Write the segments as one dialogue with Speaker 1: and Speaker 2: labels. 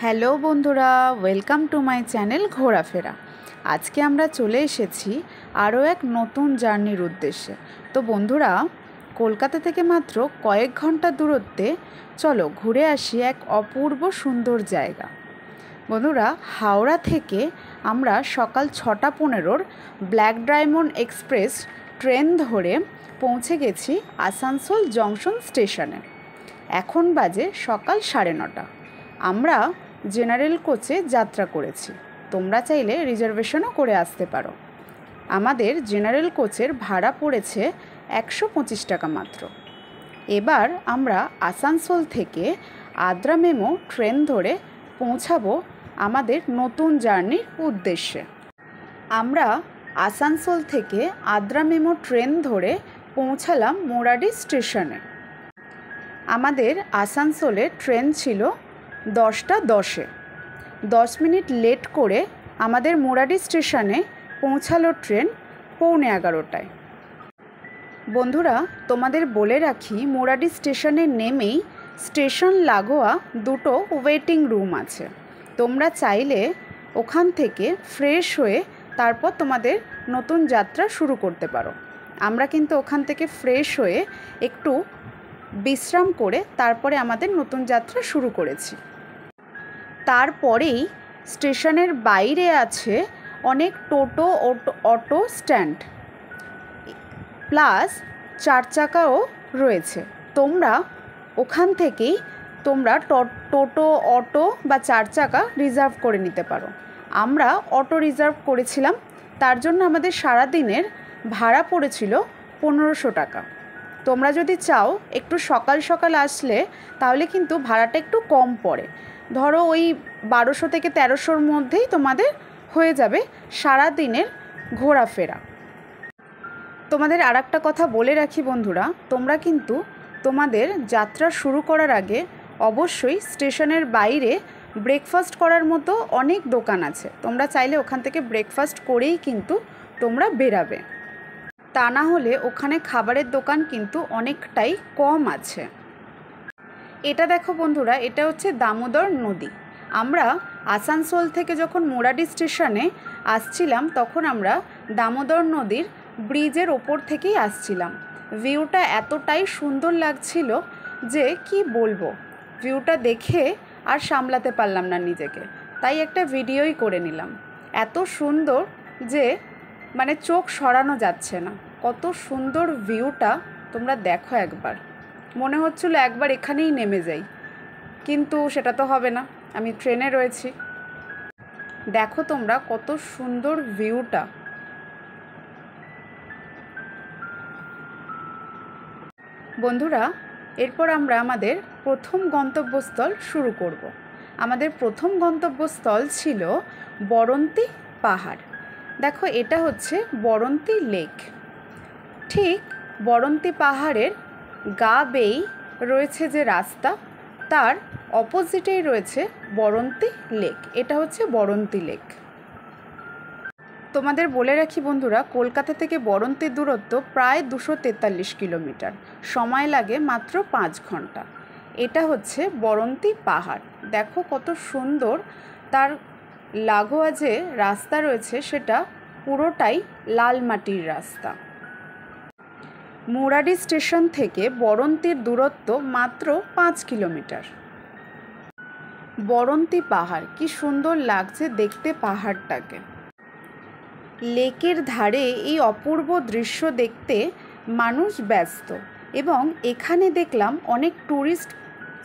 Speaker 1: Hello বন্ধুরা, welcome to my channel ঘোরাফেরা। আজকে আমরা চলে এসেছি আরও এক নতুন জার্নির উদ্দেশ্যে। তো বন্ধুরা, কলকাতা থেকে মাত্র কয়েক ঘন্টা দূরত্বে চলো ঘুরে আসি এক অপূর্ব সুন্দর জায়গা। বন্ধুরা, হাওড়া থেকে আমরা সকাল 6:15 ব্ল্যাক ডায়মন্ড এক্সপ্রেস ট্রেন ধরে পৌঁছে গেছি আসানসোল জংশন স্টেশনে। এখন বাজে সকাল 9:30। আমরা জেনারেল কোচে যাত্রা করেছি। তোমরা চাইলে রিজার্ভেশনও করে আসতে পারো। আমাদের জেনারেল কোচের ভাড়া পড়েছে 125 টাকা মাত্র। এবার আমরা আসানসোল থেকে আদ্রা মেমো ট্রেন ধরে পৌঁছাবো আমাদের নতুন জার্নির উদ্দেশ্যে। আমরা আসানসোল থেকে আদ্রা মেমো ট্রেন ধরে পৌঁছালাম মোরাডি স্টেশনে। আমাদের আসানসোলে ট্রেন ছিল 10:10। 10 মিনিট লেট করে আমাদের মোরাডি স্টেশনে পৌঁছালো ট্রেন 11:15টায়। বন্ধুরা, তোমাদের বলে রাখি, মোরাডি স্টেশনে নেমেই স্টেশন লাগোয়া দুটো ওয়েটিং রুম আছে। তোমরা চাইলে ওখান থেকে ফ্রেশ হয়ে তারপর তোমাদের নতুন যাত্রা শুরু করতে পারো। আমরা কিন্তু ওখান থেকে ফ্রেশ হয়ে একটু বিশ্রাম করে তারপরে আমাদের নতুন যাত্রা শুরু করেছি। তারপরেই স্টেশনের বাইরে আছে অনেক টোটো অটো স্ট্যান্ড, প্লাস 4 চাকাও রয়েছে। তোমরা ওখান থেকেই টোটো অটো বা 4 চাকা রিজার্ভ করে নিতে পারো। আমরা অটো রিজার্ভ করেছিলাম, তার জন্য আমাদের সারাদিনের ভাড়া পড়েছিল 1500 টাকা। তোমরা যদি চাও একটু সকাল সকাল আসলে তাহলে কিন্তু ভাড়াটা একটু কম পড়ে। ধরো ওই 1200 থেকে 1300-র মধ্যেই তোমাদের হয়ে যাবে সারা দিনের ঘোরাফেরা। তোমাদের আর একটা কথা বলে রাখি বন্ধুরা, তোমরা কিন্তু তোমাদের যাত্রা শুরু করার আগে অবশ্যই স্টেশনের বাইরে ব্রেকফাস্ট করার মতো অনেক দোকান আছে। তোমরা চাইলে ওখান থেকে ব্রেকফাস্ট করেই কিন্তু তোমরা বেরাবে। তা না হলে ওখানে খাবারের দোকান কিন্তু অনেকটাই কম আছে। এটা দেখো বন্ধুরা, এটা হচ্ছে দামোদর নদী। আমরা আসানসোল থেকে যখন মোরাডি স্টেশনে আসছিলাম তখন আমরা দামোদর নদীর ব্রিজের ওপর থেকেই আসছিলাম। ভিউটা এতটাই সুন্দর লাগছিল যে কি বলবো, ভিউটা দেখে আর সামলাতে পারলাম না নিজেকে, তাই একটা ভিডিওই করে নিলাম। এত সুন্দর যে মানে চোখ সরানো যাচ্ছে না। কত সুন্দর ভিউটা তোমরা দেখো একবার। মনে হচ্ছিল একবার এখানেই নেমে যাই, কিন্তু সেটা তো হবে না, আমি ট্রেনে রয়েছি। দেখো তোমরা কত সুন্দর ভিউটা। বন্ধুরা, এরপর আমরা আমাদের প্রথম গন্তব্যস্থল শুরু করব। আমাদের প্রথম গন্তব্যস্থল ছিল বরন্তী পাহাড়। দেখো, এটা হচ্ছে বরন্তী লেক। ঠিক বরন্তী পাহাড়ের গা বেয়েই রয়েছে যে রাস্তা, তার অপোজিটেই রয়েছে বরন্তী লেক। এটা হচ্ছে বরন্তী লেক। তোমাদের বলে রাখি বন্ধুরা, কলকাতা থেকে বরন্তীর দূরত্ব প্রায় 243 কিলোমিটার, সময় লাগে মাত্র 5 ঘন্টা। এটা হচ্ছে বরন্তী পাহাড়। দেখো কত সুন্দর, তার লাগোয়া যে রাস্তা রয়েছে সেটা পুরোটাই লাল মাটির রাস্তা। মোরাডি স্টেশন থেকে বরন্তীর দূরত্ব মাত্র 5 কিলোমিটার। বরন্তী পাহাড় কি সুন্দর লাগছে দেখতে পাহাড়টাকে। লেকের ধারে এই অপূর্ব দৃশ্য দেখতে মানুষ ব্যস্ত, এবং এখানে দেখলাম অনেক ট্যুরিস্ট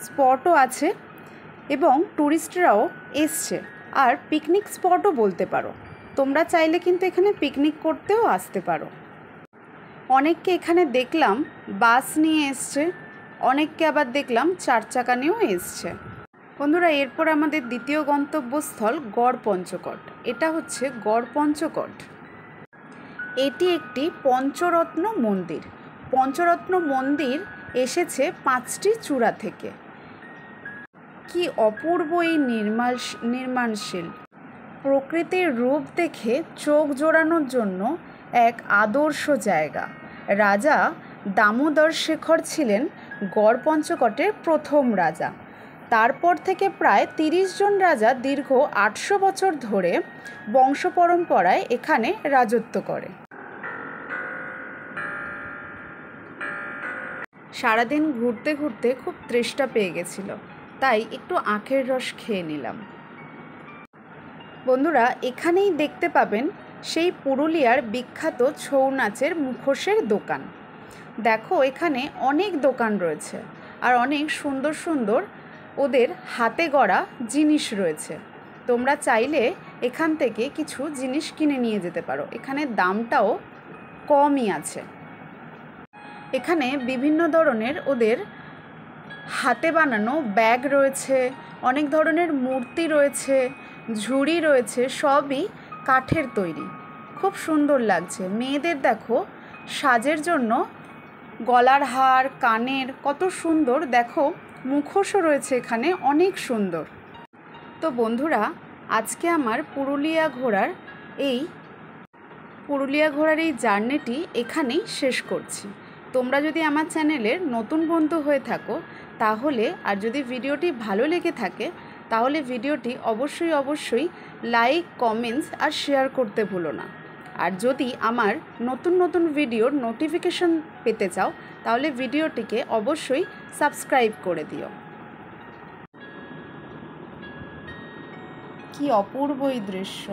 Speaker 1: স্পটও আছে এবং ট্যুরিস্টরাও এসছে, আর পিকনিক স্পটও বলতে পারো। তোমরা চাইলে কিন্তু এখানে পিকনিক করতেও আসতে পারো। অনেককে এখানে দেখলাম বাস নিয়ে এসছে, অনেককে আবার দেখলাম 4 চাকা নিয়েও এসছে। বন্ধুরা, এরপর আমাদের দ্বিতীয় গন্তব্যস্থল গড়পঞ্চকোট। এটা হচ্ছে গড়পঞ্চকোট। এটি একটি পঞ্চরত্ন মন্দির। পঞ্চরত্ন মন্দির এসেছে 5টি চূড়া থেকে। কি অপূর্ব এই নির্মাণশীল প্রকৃতির রূপ দেখে চোখ জোড়ানোর জন্য এক আদর্শ জায়গা। রাজা দামোদর শেখর ছিলেন গড়পঞ্চকোটের প্রথম রাজা। তারপর থেকে প্রায় 30 জন রাজা দীর্ঘ 800 বছর ধরে বংশ পরম্পরায় এখানে রাজত্ব করে। সারাদিন ঘুরতে ঘুরতে খুব তৃষ্ণা পেয়ে গেছিল, তাই একটু আখের রস খেয়ে নিলাম। বন্ধুরা, এখানেই দেখতে পাবেন সেই পুরুলিয়ার বিখ্যাত ছৌ নাচের মুখোশের দোকান। দেখো, এখানে অনেক দোকান রয়েছে আর অনেক সুন্দর সুন্দর ওদের হাতে গড়া জিনিস রয়েছে। তোমরা চাইলে এখান থেকে কিছু জিনিস কিনে নিয়ে যেতে পারো। এখানে দামটাও কমই আছে। এখানে বিভিন্ন ধরনের ওদের হাতে বানানো ব্যাগ রয়েছে, অনেক ধরনের মূর্তি রয়েছে, ঝুড়ি রয়েছে, সবই কাঠের তৈরি। খুব সুন্দর লাগছে। মেয়েদের দেখো সাজের জন্য গলার হার, কানের কত সুন্দর, দেখো মুখোশও রয়েছে এখানে, অনেক সুন্দর। তো বন্ধুরা, আজকে আমার পুরুলিয়া ঘোরার এই জার্নিটি এখানেই শেষ করছি। তোমরা যদি আমার চ্যানেলের নতুন বন্ধু হয়ে থাকো তাহলে, আর যদি ভিডিওটি ভালো লেগে থাকে তাহলে ভিডিওটি অবশ্যই লাইক, কমেন্টস আর শেয়ার করতে ভুলো না। আর যদি আমার নতুন নতুন ভিডিওর নোটিফিকেশন পেতে চাও তাহলে ভিডিওটিকে অবশ্যই সাবস্ক্রাইব করে দিও। কি অপূর্ব এই দৃশ্য!